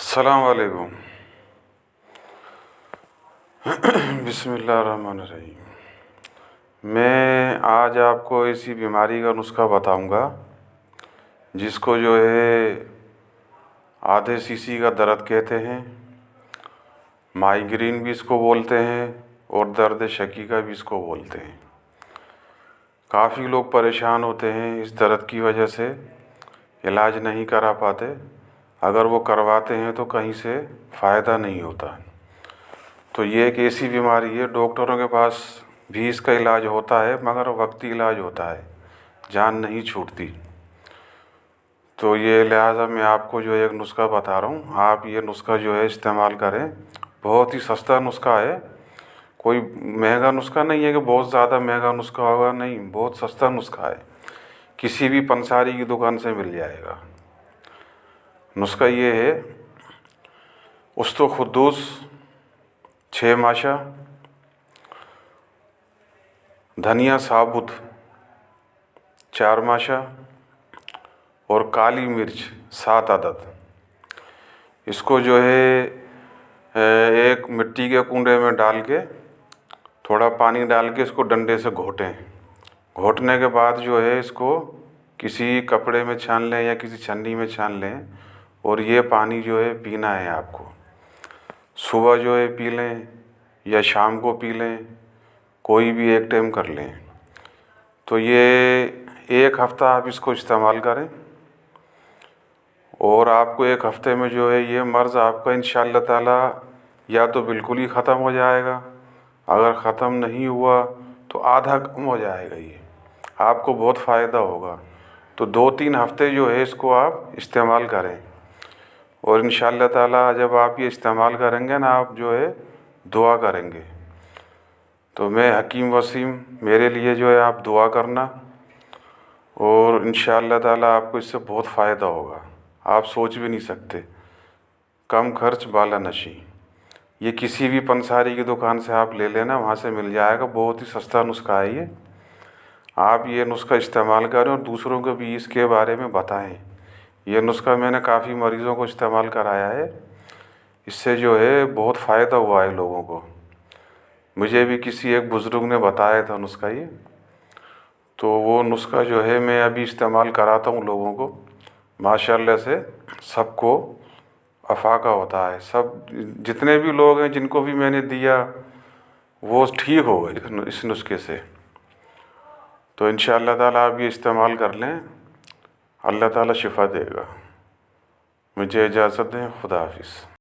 السلام علیکم۔ بسم اللہ الرحمن الرحیم۔ میں آج آپ کو ایسی بیماری کا نسخہ بتاؤں گا جس کو جو ہے آدھے سی کا درد کہتے ہیں، مائیگرین بھی اس کو بولتے ہیں اور درد شکی کا بھی اس کو بولتے ہیں۔ کافی لوگ پریشان ہوتے ہیں اس درد کی وجہ سے، علاج نہیں کرا پاتے، اگر وہ کرواتے ہیں تو کہیں سے فائدہ نہیں ہوتا۔ تو یہ ایک ایسی بیماری ہے، ڈاکٹروں کے پاس بھی اس کا علاج ہوتا ہے مگر وقتی علاج ہوتا ہے، جان نہیں چھوٹتی۔ تو یہ لہٰذا میں آپ کو جو ایک نسخہ بتا رہا ہوں، آپ یہ نسخہ جو ہے استعمال کریں۔ بہت ہی سستا نسخہ ہے، کوئی مہنگا نسخہ نہیں ہے کہ بہت زیادہ مہنگا نسخہ ہوگا، نہیں، بہت سستا نسخہ ہے، کسی بھی پنساری کی دکان سے مل جائے گا۔ نسخہ یہ ہے: استوخدوس 6 ماشا، دھنیا ثابت 4 ماشا اور کالی مرچ 7 عدد۔ اس کو جو ہے ایک مٹی کے کنڈے میں ڈال کے، تھوڑا پانی ڈال کے اس کو ڈنڈے سے گھوٹیں۔ گھوٹنے کے بعد جو ہے اس کو کسی کپڑے میں چھان لیں یا کسی چھنی میں چھان لیں، اور یہ پانی جو ہے پینا ہے آپ کو۔ صبح جو ہے پی لیں یا شام کو پی لیں، کوئی بھی ایک ٹائم کر لیں۔ تو یہ 1 ہفتہ آپ اس کو استعمال کریں، اور آپ کو 1 ہفتے میں جو ہے یہ مرض آپ کا انشاءاللہ تعالیٰ یا تو بالکل ہی ختم ہو جائے گا، اگر ختم نہیں ہوا تو آدھا کم ہو جائے گا، یہ آپ کو بہت فائدہ ہوگا۔ تو 2-3 ہفتے جو ہے اس کو آپ استعمال کریں، اور انشاءاللہ تعالیٰ جب آپ یہ استعمال کریں گے نا، آپ جو ہے دعا کریں گے۔ تو میں حکیم وسیم، میرے لیے جو ہے آپ دعا کرنا، اور انشاءاللہ تعالیٰ آپ کو اس سے بہت فائدہ ہوگا، آپ سوچ بھی نہیں سکتے۔ کم خرچ بالا نشی، یہ کسی بھی پنساری کی دکان سے آپ لے لینا، وہاں سے مل جائے گا، بہت ہی سستا نسخہ ہے یہ۔ آپ یہ نسخہ استعمال کریں اور دوسروں کو بھی اس کے بارے میں بتائیں۔ یہ نسخہ میں نے کافی مریضوں کو استعمال کرایا ہے، اس سے جو ہے بہت فائدہ ہوا ہے لوگوں کو۔ مجھے بھی کسی ایک بزرگ نے بتایا تھا نسخہ یہ، تو وہ نسخہ جو ہے میں ابھی استعمال کراتا ہوں لوگوں کو، ماشاءاللہ سے سب کو افاقہ ہوتا ہے۔ سب جتنے بھی لوگ ہیں جن کو بھی میں نے دیا وہ ٹھیک ہو گئے اس نسخے سے۔ تو انشاءاللہ تعالیٰ آپ یہ استعمال کر لیں، اللہ تعالیٰ شفا دے گا۔ مجھے اجازت دیں، خدا حافظ۔